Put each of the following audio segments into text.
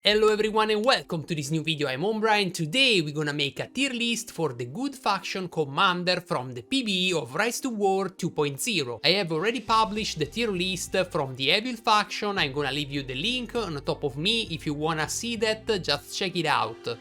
Hello everyone and welcome to this new video. I'm Umbra and today we're gonna make a tier list for the good faction commander from the PvE of Rise to War 2.0. I have already published the tier list from the evil faction. I'm gonna leave you the link on top of me. If you wanna see that, just check it out.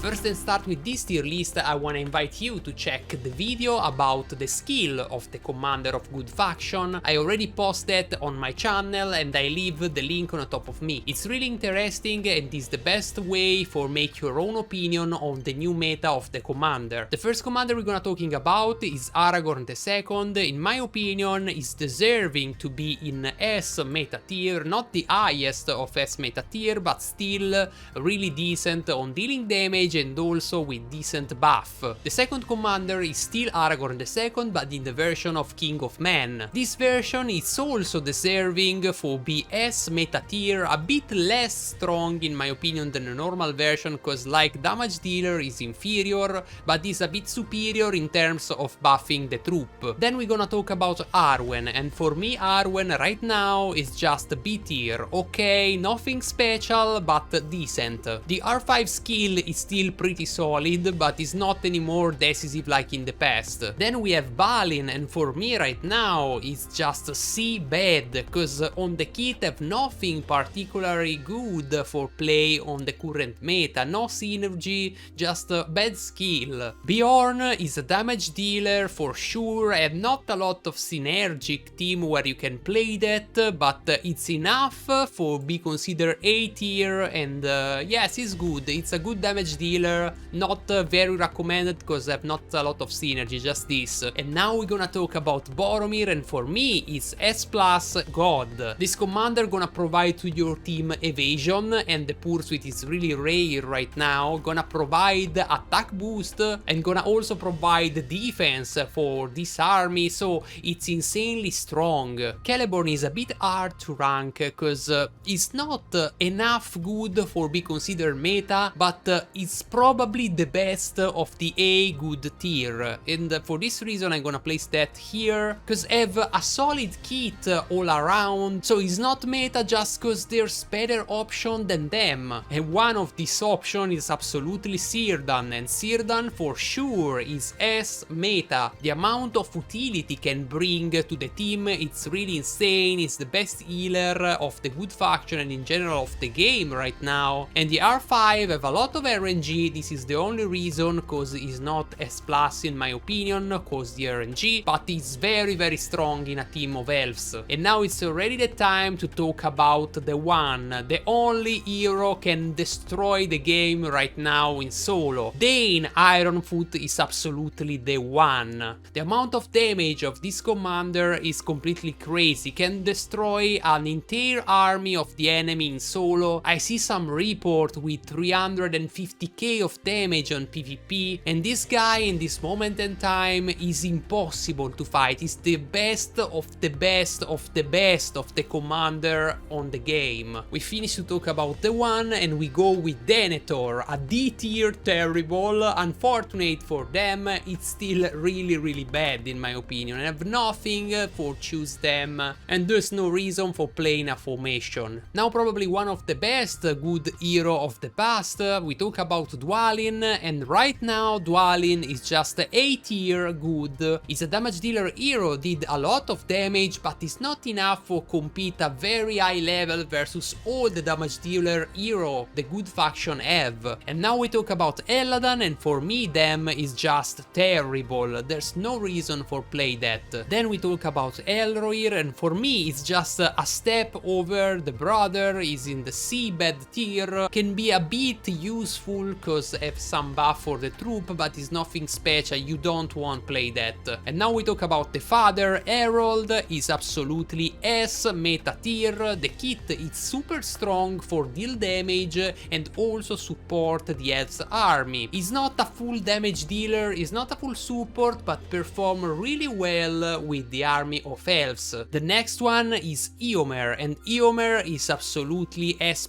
First and start with this tier list, I wanna invite you to check the video about the skill of the commander of good faction. I already posted on my channel and I leave the link on the top of me. It's really interesting and is the best way for make your own opinion on the new meta of the commander. The first commander we're gonna talking about is ARAGORN II. In my opinion, is deserving to be in S meta tier, not the highest of S meta tier, but still really decent on dealing damage and also with decent buff. The second commander is still ARAGORN II, but in the version of King of Men. This version is also deserving for BS meta tier, a bit less strong in my opinion than the normal version, cause like damage dealer is inferior, but is a bit superior in terms of buffing the troop. Then we're gonna talk about ARWEN, and for me ARWEN right now is just B tier. Okay, nothing special, but decent. The R5 skill is still pretty solid, but is not anymore decisive like in the past. Then we have BALIN, and for me right now is just C bad, cause on the kit have nothing particularly good for play on the current meta, no synergy, just bad skill. BEORN is a damage dealer for sure, and not a lot of synergic team where you can play that, but it's enough for be considered A tier, and yes, it's good, it's a good damage dealer. Not very recommended because I have not a lot of synergy, just this. And now we're gonna talk about BOROMIR, and for me it's S+ God. This commander gonna provide to your team evasion, and the pursuit is really rare right now. Gonna provide attack boost and gonna also provide defense for this army, so it's insanely strong. CELEBORN is a bit hard to rank because it's not enough good for be considered meta, but it's probably the best of the A good tier, and for this reason I'm gonna place that here, cause have a solid kit all around, so it's not meta just cause there's better option than them. And one of these option is absolutely CIRDAN, and CIRDAN for sure is S meta. The amount of utility can bring to the team, it's really insane. It's the best healer of the good faction and in general of the game right now. And the R5 have a lot of RNG. This is the only reason, cause it's not S+ in my opinion, cause the RNG, but it's very strong in a team of elves. And now it's already the time to talk about the one, the only hero can destroy the game right now in solo. DAIN IRONFOOT is absolutely the one. The amount of damage of this commander is completely crazy, can destroy an entire army of the enemy in solo. I see some report with 350k of damage on PvP, and this guy in this moment in time is impossible to fight. He's the best of the best of the best of the commander on the game. We finish to talk about the one and we go with DENETHOR, a D tier terrible. Unfortunate for them, it's still really bad in my opinion. I have nothing for choose them, and there's no reason for playing a formation. Now probably one of the best good hero of the past, we talk about DWALIN, and right now DWALIN is just A tier good. He's a damage dealer hero, did a lot of damage, but is not enough for compete a very high level versus all the damage dealer hero the good faction have. And now we talk about ELLADAN, and for me them is just terrible. There's no reason for play that. Then we talk about ELROHIR, and for me it's just a step over the brother. Is in the C bad tier, can be a bit useful cause have some buff for the troop, but is nothing special, you don't want play that. And now we talk about the father. Herald is absolutely S meta tier. The kit is super strong for deal damage and also support the elves army. He's not a full damage dealer, he's not a full support, but perform really well with the army of elves. The next one is EOMER, and EOMER is absolutely S+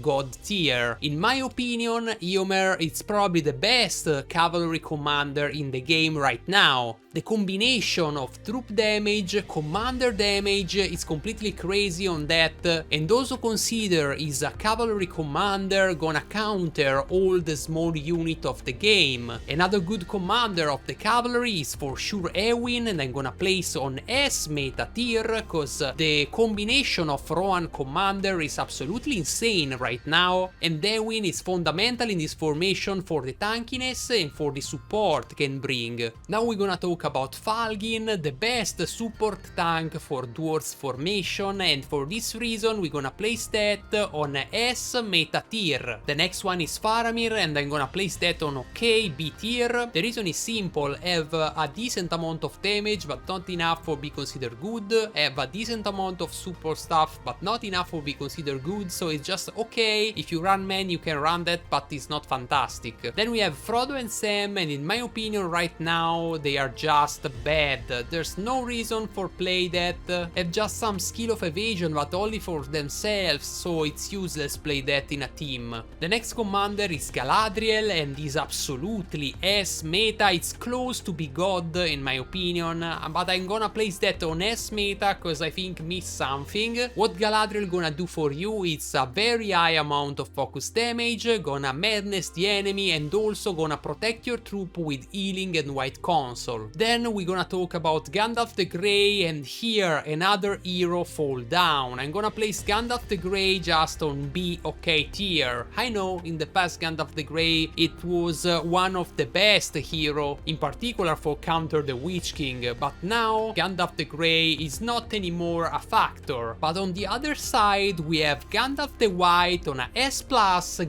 god tier. In my opinion, EOMER is probably the best cavalry commander in the game right now. The combination of troop damage, commander damage is completely crazy on that, and also consider is a cavalry commander gonna counter all the small unit of the game. Another good commander of the cavalry is for sure EOWYN, and I'm gonna place on S meta tier, cause the combination of Rohan commander is absolutely insane right now, and EOWYN is fundamental in this formation for the tankiness and for the support can bring. Now we're gonna talk about FALGIN, the best support tank for Dwarves formation, and for this reason we're gonna place that on S meta tier. The next one is FARAMIR, and I'm gonna place that on OK B tier. The reason is simple: have a decent amount of damage but not enough for be considered good, have a decent amount of support stuff but not enough for be considered good, so it's just okay. If you run man you can run that, but it's not fantastic. Then we have Frodo and Sam, and in my opinion right now they are just bad. There's no reason for play that. Have just some skill of evasion but only for themselves, so it's useless play that in a team. The next commander is Galadriel, and is absolutely S meta. It's close to be god in my opinion, but I'm gonna place that on S meta cause I think miss something. What Galadriel gonna do for you is a very high amount of focus damage, gonna madness the enemy, and also gonna protect your troop with healing and white console. Then we're gonna talk about Gandalf the Grey, and here another hero fall down. I'm gonna place Gandalf the Grey just on B OK tier. I know in the past Gandalf the Grey it was one of the best hero, in particular for counter the Witch King, but now Gandalf the Grey is not anymore a factor. But on the other side we have Gandalf the White on a S+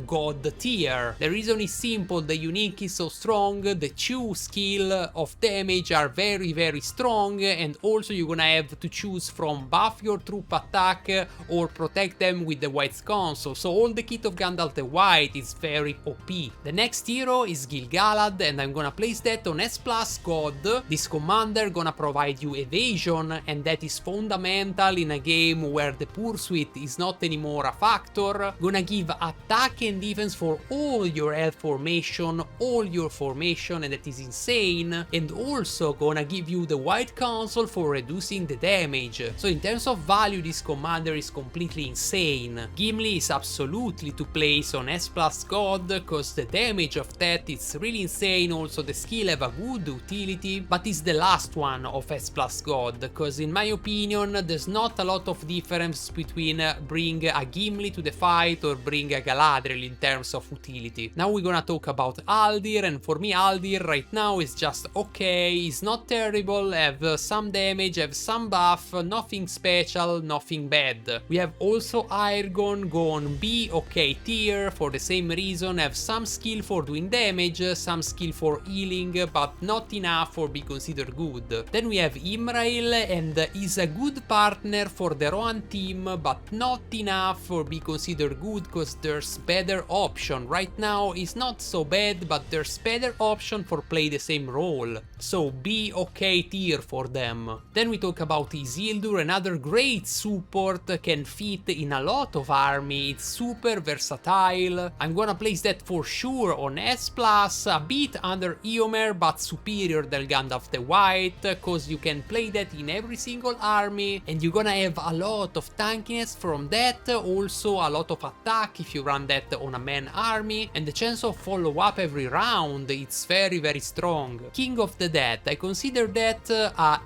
god tier. The reason is simple: the unique is so strong, the 2 skill of damage are very strong, and also you're gonna have to choose from buff your troop attack or protect them with the white console, so all the kit of Gandalf the White is very OP. The next hero is GIL-GALAD, and I'm gonna place that on S+ god. This commander gonna provide you evasion, and that is fundamental in a game where the pursuit is not anymore a factor. Gonna give attack and defense for all your health formation, all your formation, and that is insane, and also gonna give you the white console for reducing the damage. So in terms of value this commander is completely insane. Gimli is absolutely to place on S+ god cause the damage of that is really insane, also the skill have a good utility, but it's the last one of S+ god cause in my opinion there's not a lot of difference between bring a Gimli to the fight or bring a Galadriel in terms of utility. Now we're gonna talk about HALDIR, and for me HALDIR right now is just okay, it's not terrible, have some damage, have some buff, nothing special, nothing bad. We have also HIRGON, go on B OK tier for the same reason, have some skill for doing damage, some skill for healing, but not enough for be considered good. Then we have IMRAHIL, and is a good partner for the Rohan team, but not enough for be considered good cause there's better option. Right now is not so bad, but there's better option for play the same role, so B OK tier for them. Then we talk about ISILDUR, another great support, can fit in a lot of army, it's super versatile. I'm gonna place that for sure on S+, a bit under EOMER but superior than Gandalf the White, cause you can play that in every single army, and you're gonna have a lot of tankiness from that, also a lot of attack if you run that on a man army, and the chance of follow up every round, it's very strong. King of the Dead, I consider that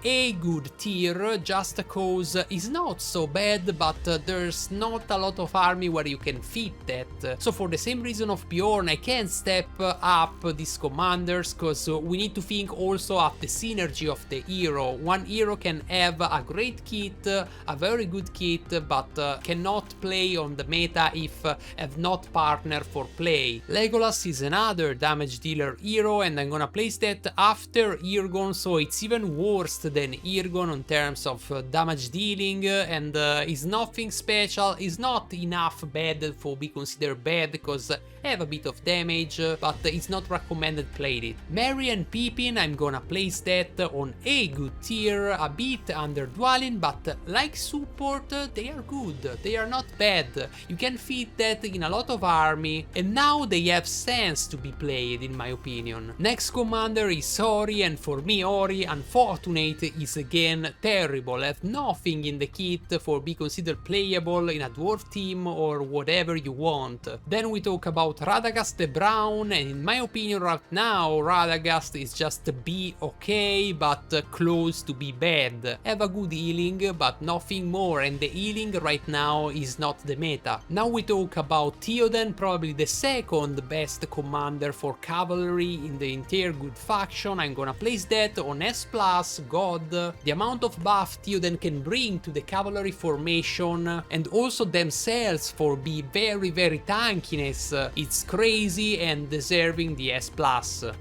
a good tier just cause it's not so bad, but there's not a lot of army where you can fit that. So for the same reason of BEORN I can step up these commanders cause we need to think also of the synergy of the hero. One hero can have a great kit, a very good kit, but cannot play on the meta if have not partner for play. Legolas is another damage dealer hero, and I'm gonna place that after HIRGON, so it's even worse than HIRGON in terms of damage dealing, and is nothing special, is not enough bad for be considered bad because have a bit of damage, but it's not recommended played it. Merry and Pippin, I'm gonna place that on a good tier, a bit under DWALIN, but like support they are good, they are not bad, you can fit that in a lot of army, and now they have sense to be played in my opinion. Next commander is Sori, and for for me Ori, unfortunate, is again terrible, have nothing in the kit for be considered playable in a dwarf team or whatever you want. Then we talk about Radagast the Brown, and in my opinion right now Radagast is just be okay but close to be bad. Have a good healing but nothing more, and the healing right now is not the meta. Now we talk about THEODEN, probably the second best commander for cavalry in the entire good faction. I'm gonna place that on S+, God. The amount of buff THEODEN can bring to the cavalry formation and also themselves for be very tankiness, it's crazy and deserving the S+.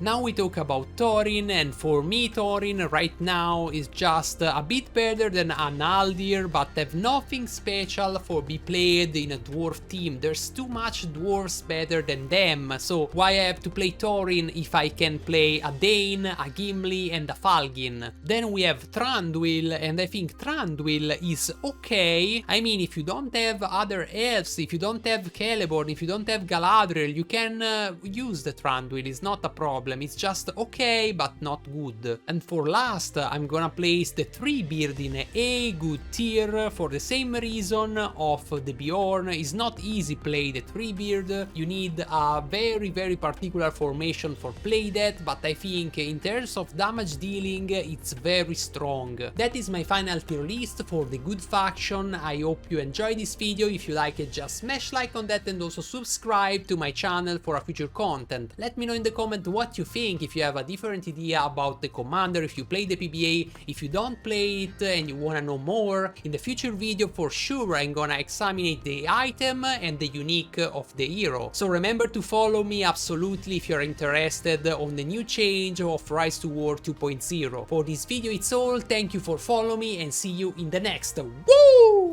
Now we talk about Thorin, and for me Thorin right now is just a bit better than an HALDIR, but have nothing special for be played in a dwarf team. There's too much dwarves better than them, so why I have to play Thorin if I can play a DAIN, a GIMLI and a FALGIN? Then we have Thranduil, and I think Thranduil is okay. I mean, if you don't have other elves, if you don't have CELEBORN, if you don't have Galadriel, you can use the Thranduil, it's not a problem. It's just okay but not good. And for last, I'm gonna place the 3-beard in a good tier for the same reason of the BEORN. It's not easy play the 3-beard, you need a very particular formation for play that, but I think in terms of damage dealing it's very strong. That is my final tier list for the good faction. I hope you enjoyed this video. If you like it, just smash like on that and also subscribe to my channel for a future content. Let me know in the comment what you think, if you have a different idea about the commander, if you play the PBA, if you don't play it and you wanna know more. In the future video for sure I'm gonna examine the item and the unique of the hero. So remember to follow me absolutely if you're interested on the new change of Rise to War 2.0. For this video it's all, thank you for following me and see you in the next. Woo!